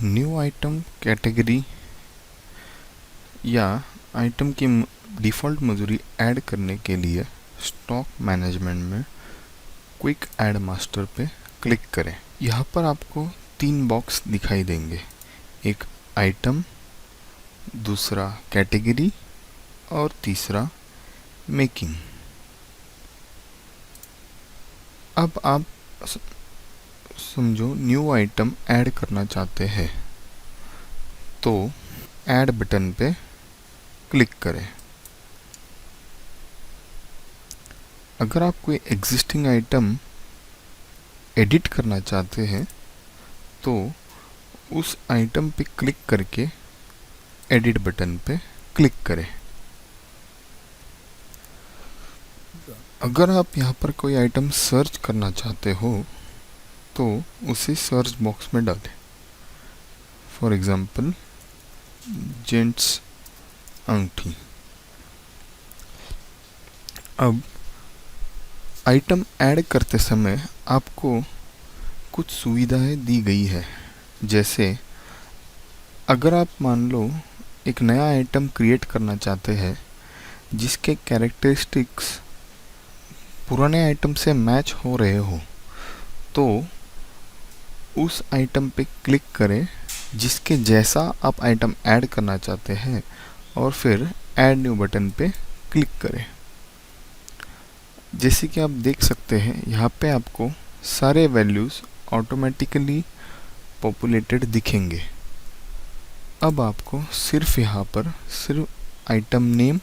New item category या item की default मजूरी ऐड करने के लिए स्टॉक मैनेजमेंट में क्विक ऐड मास्टर पे क्लिक करें। यहाँ पर आपको 3 बॉक्स दिखाई देंगे, एक आइटम, दूसरा कैटेगरी और तीसरा मेकिंग। अब आप समझो न्यू आइटम ऐड करना चाहते हैं तो ऐड बटन पे क्लिक करें। अगर आप कोई एग्जिस्टिंग आइटम एडिट करना चाहते हैं तो उस आइटम पे क्लिक करके एडिट बटन पे क्लिक करें। अगर आप यहाँ पर कोई आइटम सर्च करना चाहते हो तो उसे सर्च बॉक्स में डालें। फॉर एग्जांपल जेंट्स अंगूठी। अब आइटम ऐड करते समय आपको कुछ सुविधाएं दी गई है, जैसे अगर आप मान लो एक नया आइटम क्रिएट करना चाहते हैं जिसके कैरेक्टरिस्टिक्स पुराने आइटम से मैच हो रहे हो तो उस आइटम पे क्लिक करें जिसके जैसा आप आइटम ऐड करना चाहते हैं और फिर ऐड न्यू बटन पे क्लिक करें। जैसे कि आप देख सकते हैं यहाँ पे आपको सारे वैल्यूज़ ऑटोमेटिकली पॉपुलेटेड दिखेंगे। अब आपको सिर्फ यहाँ पर सिर्फ आइटम नेम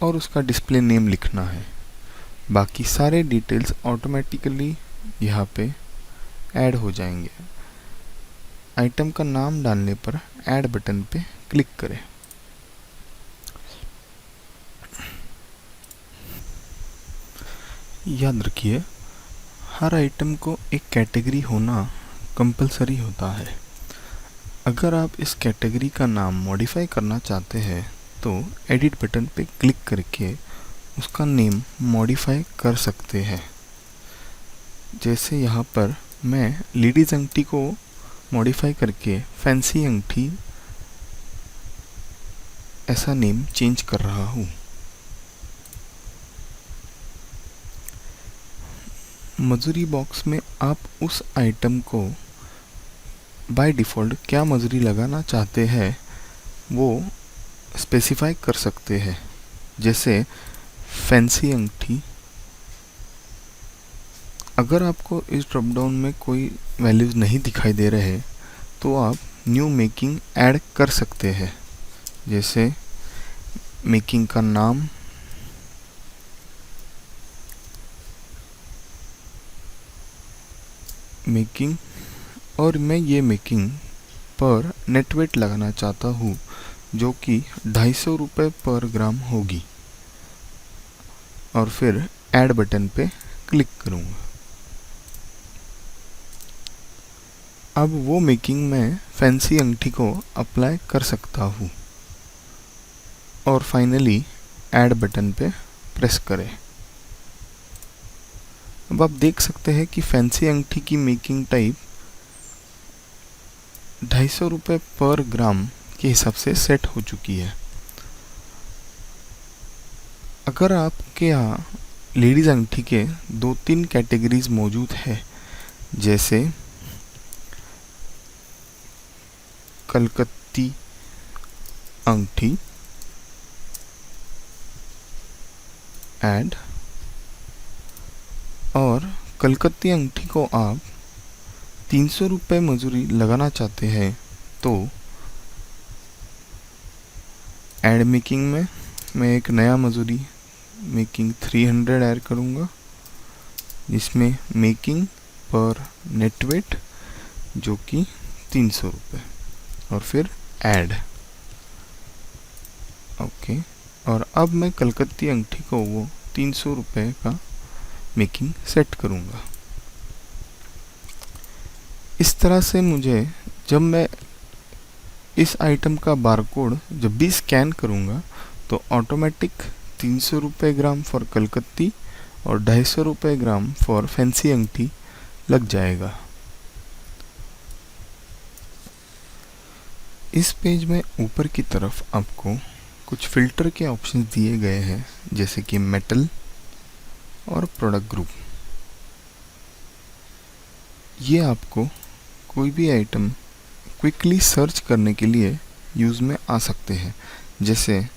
और उसका डिस्प्ले नेम लिखना है। बाकी सारे डिटेल्स ऑटोमेटिकली यहाँ पे ऐड हो जाएंगे। आइटम का नाम डालने पर ऐड बटन पे क्लिक करें। याद रखिए हर आइटम को एक कैटेगरी होना कंपलसरी होता है। अगर आप इस कैटेगरी का नाम मॉडिफाई करना चाहते हैं तो एडिट बटन पे क्लिक करके उसका नेम मॉडिफाई कर सकते हैं। जैसे यहाँ पर मैं लेडीज अंगूठी को मॉडिफाई करके फैंसी अंगूठी ऐसा नेम चेंज कर रहा हूँ। मजूरी बॉक्स में आप उस आइटम को बाय डिफ़ॉल्ट क्या मजूरी लगाना चाहते हैं वो स्पेसिफाई कर सकते हैं। जैसे फैंसी अंगूठी, अगर आपको इस ड्रॉप डाउन में कोई वैल्यूज़ नहीं दिखाई दे रहे तो आप न्यू मेकिंग ऐड कर सकते हैं। जैसे मेकिंग का नाम, मेकिंग, और मैं ये मेकिंग पर नेट वेट लगाना चाहता हूँ जो कि 250 रुपये पर ग्राम होगी और फिर ऐड बटन पे क्लिक करूँगा। अब वो मेकिंग मैं फैंसी अंगूठी को अप्लाई कर सकता हूँ और फाइनली ऐड बटन पे प्रेस करें। अब आप देख सकते हैं कि फैंसी अंगूठी की मेकिंग टाइप 250 रुपये पर ग्राम के हिसाब से सेट हो चुकी है। अगर आपके यहाँ लेडीज अंगूठी के 2-3 कैटेगरीज मौजूद है, जैसे कलकत्ती अंगूठी ऐड, और कलकत्ती अंगूठी को आप 300 रुपये मजूरी लगाना चाहते हैं तो ऐड मेकिंग में मैं एक नया मजूरी मेकिंग 300 ऐड करूँगा जिसमें मेकिंग पर नेट वेट जो कि 300 रुपये और फिर ऐड। ओके, और अब मैं कलकत्ती अंगूठी को वो 300 रुपये का मेकिंग सेट करूँगा। इस तरह से मुझे जब मैं इस आइटम का बारकोड जब भी स्कैन करूँगा तो ऑटोमेटिक 300 रुपये ग्राम फॉर कलकत्ती और 250 रुपये ग्राम फॉर फैंसी अंगठी लग जाएगा। इस पेज में ऊपर की तरफ आपको कुछ फ़िल्टर के ऑप्शन दिए गए हैं, जैसे कि मेटल और प्रोडक्ट ग्रुप। ये आपको कोई भी आइटम क्विकली सर्च करने के लिए यूज़ में आ सकते हैं, जैसे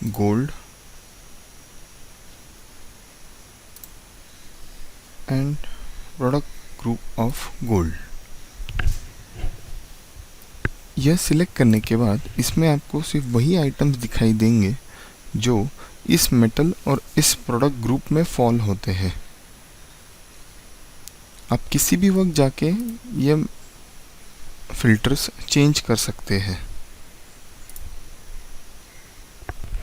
gold and product group of gold. यह सिलेक्ट करने के बाद इसमें आपको सिर्फ वही आइटम्स दिखाई देंगे जो इस मेटल और इस प्रोडक्ट ग्रुप में फॉल होते हैं। आप किसी भी वक्त जाके ये फिल्टर्स चेंज कर सकते हैं।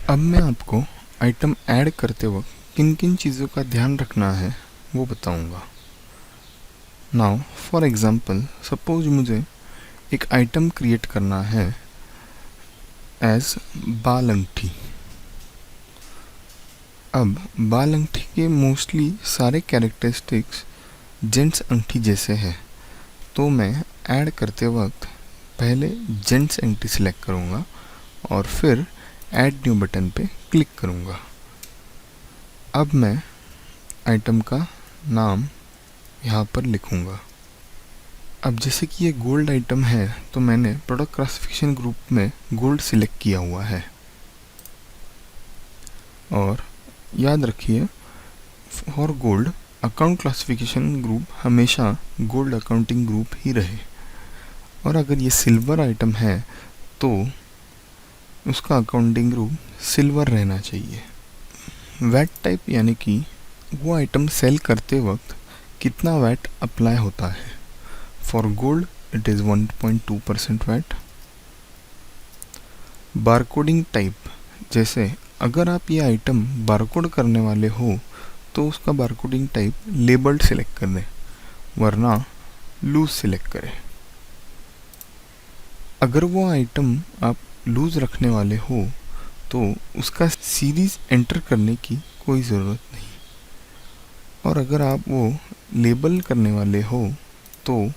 अब मैं आपको आइटम ऐड करते वक्त किन किन चीज़ों का ध्यान रखना है वो बताऊंगा। नाउ फॉर एग्जांपल, सपोज मुझे एक आइटम क्रिएट करना है एज बाल अंगठी। अब बाल अंगठी के मोस्टली सारे कैरेक्टरिस्टिक्स जेंट्स अंगठी जैसे हैं, तो मैं ऐड करते वक्त पहले जेंट्स अंगठी सिलेक्ट करूँगा और फिर ऐड न्यू बटन पे क्लिक करूँगा। अब मैं आइटम का नाम यहाँ पर लिखूँगा। अब जैसे कि ये गोल्ड आइटम है, तो मैंने प्रोडक्ट क्लासिफिकेशन ग्रुप में गोल्ड सिलेक्ट किया हुआ है। और याद रखिए, for gold account classification group हमेशा गोल्ड अकाउंटिंग ग्रुप ही रहे। और अगर ये सिल्वर आइटम है तो उसका अकाउंटिंग ग्रुप सिल्वर रहना चाहिए। वैट टाइप यानी कि वो आइटम सेल करते वक्त कितना वैट अप्लाई होता है। For gold it is 1.2% VAT. Barcoding type, जैसे अगर आप ये आइटम बारकोड करने वाले हो तो उसका बारकोडिंग टाइप लेबल्ड सिलेक्ट कर दें, वरना लूज सिलेक्ट करें। अगर वो आइटम आप लूज रखने वाले हो तो उसका सीरीज़ एंटर करने की कोई ज़रूरत नहीं। और अगर आप वो लेबल करने वाले हो तो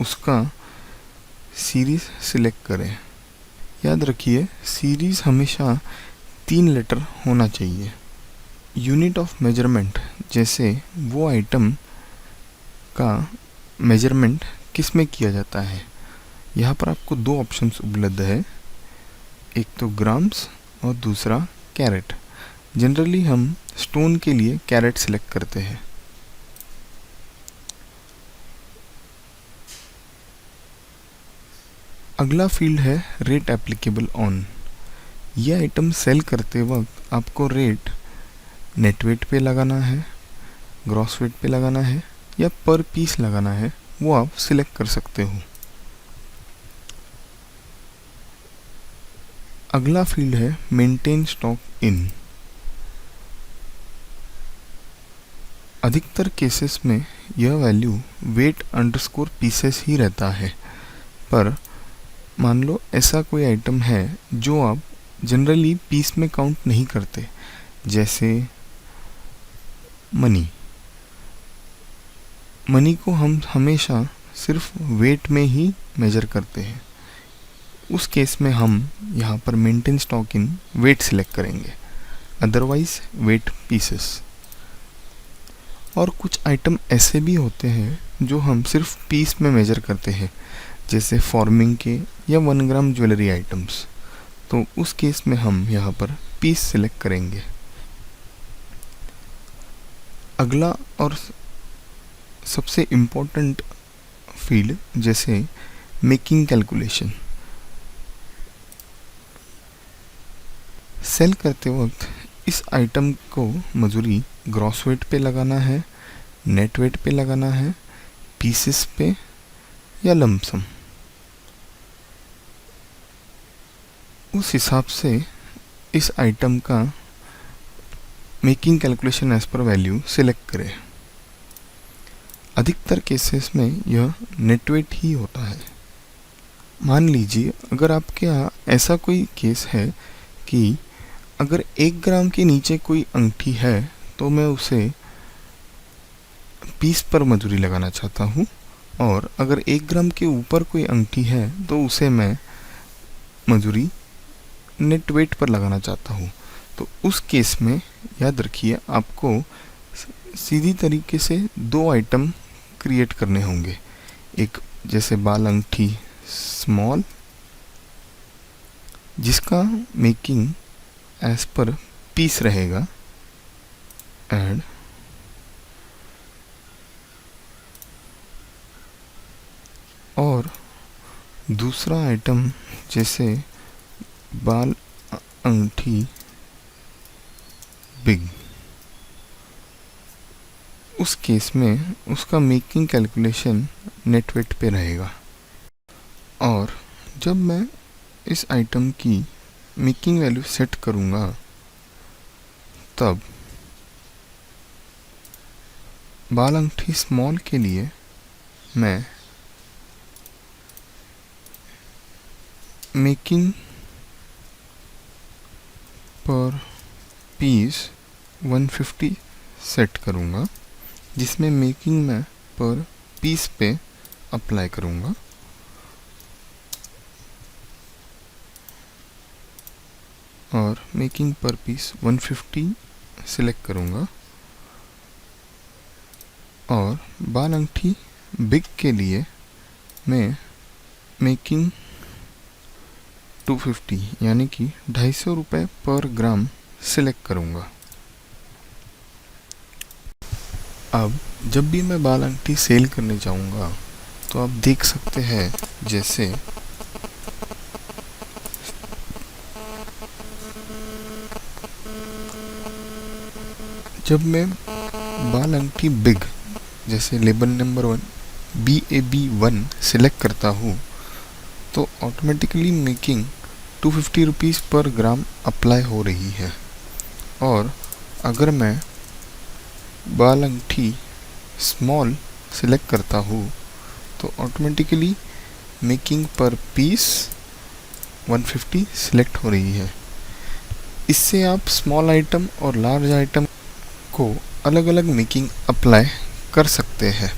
उसका सीरीज़ सिलेक्ट करें। याद रखिए, सीरीज़ हमेशा 3 लेटर होना चाहिए। यूनिट ऑफ मेजरमेंट, जैसे वो आइटम का मेजरमेंट किस में किया जाता है। यहाँ पर आपको 2 ऑप्शंस उपलब्ध है, एक तो ग्राम्स और दूसरा कैरेट। जनरली हम स्टोन के लिए कैरेट सिलेक्ट करते हैं। अगला फील्ड है रेट एप्लीकेबल ऑन। यह आइटम सेल करते वक्त आपको रेट नेट वेट पे लगाना है, ग्रॉस वेट पे लगाना है या पर पीस लगाना है, वो आप सिलेक्ट कर सकते हो। अगला फील्ड है मेंटेन स्टॉक इन। अधिकतर केसेस में यह वैल्यू वेट अंडरस्कोर पीसेस ही रहता है, पर मान लो ऐसा कोई आइटम है जो आप जनरली पीस में काउंट नहीं करते, जैसे मनी को हम हमेशा सिर्फ वेट में ही मेजर करते हैं। उस केस में हम यहाँ पर maintain stock in weight select करेंगे, अदरवाइज वेट पीसेस। और कुछ आइटम ऐसे भी होते हैं जो हम सिर्फ पीस में मेजर करते हैं, जैसे फॉर्मिंग के या 1 ग्राम ज्वेलरी आइटम्स, तो उस केस में हम यहाँ पर पीस सिलेक्ट करेंगे। अगला और सबसे इम्पोर्टेंट फील्ड, जैसे मेकिंग कैलकुलेशन। सेल करते वक्त इस आइटम को मजूरी ग्रॉस वेट पे लगाना है, नेट वेट पे लगाना है, पीसेस पे या लमसम। उस हिसाब से इस आइटम का मेकिंग कैलकुलेशन एज पर वैल्यू सिलेक्ट करें। अधिकतर केसेस में यह नेट वेट ही होता है। मान लीजिए अगर आपके यहाँ ऐसा कोई केस है कि अगर 1 ग्राम के नीचे कोई अंगठी है तो मैं उसे पीस पर मजूरी लगाना चाहता हूँ। और अगर 1 ग्राम के ऊपर कोई अंगठी है तो उसे मैं मजूरी नेट वेट पर लगाना चाहता हूँ। तो उस केस में याद रखिए आपको सीधी तरीके से 2 आइटम क्रिएट करने होंगे। एक जैसे बाल अंगठी स्मॉल, जिसका मेकिंग एज पर पीस रहेगा, एंड और दूसरा आइटम जैसे बाल अंगठी बिग। उस केस में उसका मेकिंग कैलकुलेशन नेट वेट पे रहेगा। और जब मैं इस आइटम की मेकिंग वैल्यू सेट करूँगा तब बाल अंगठी स्मॉल के लिए मैं मेकिंग पर पीस 150 सेट करूँगा, जिसमें मेकिंग मैं पर पीस पे अप्लाई करूँगा। और मेकिंग पर पीस 150 सिलेक्ट करूँगा। और बाल अंगठी बिग के लिए मैं मेकिंग 250 यानी कि 250 रुपये पर ग्राम सिलेक्ट करूँगा। अब जब भी मैं बाल अंगठी सेल करने जाऊँगा तो आप देख सकते हैं जैसे जब मैं बाल अंगठी बिग जैसे लेबल नंबर 1 BAB1 सिलेक्ट करता हूँ तो ऑटोमेटिकली मेकिंग 250 रुपीज़ पर ग्राम अप्लाई हो रही है। और अगर मैं बाल अंगठी स्मॉल सिलेक्ट करता हूँ तो ऑटोमेटिकली मेकिंग पर पीस 150 सिलेक्ट हो रही है। इससे आप स्मॉल आइटम और लार्ज आइटम को अलग अलग मेकिंग अप्लाई कर सकते हैं।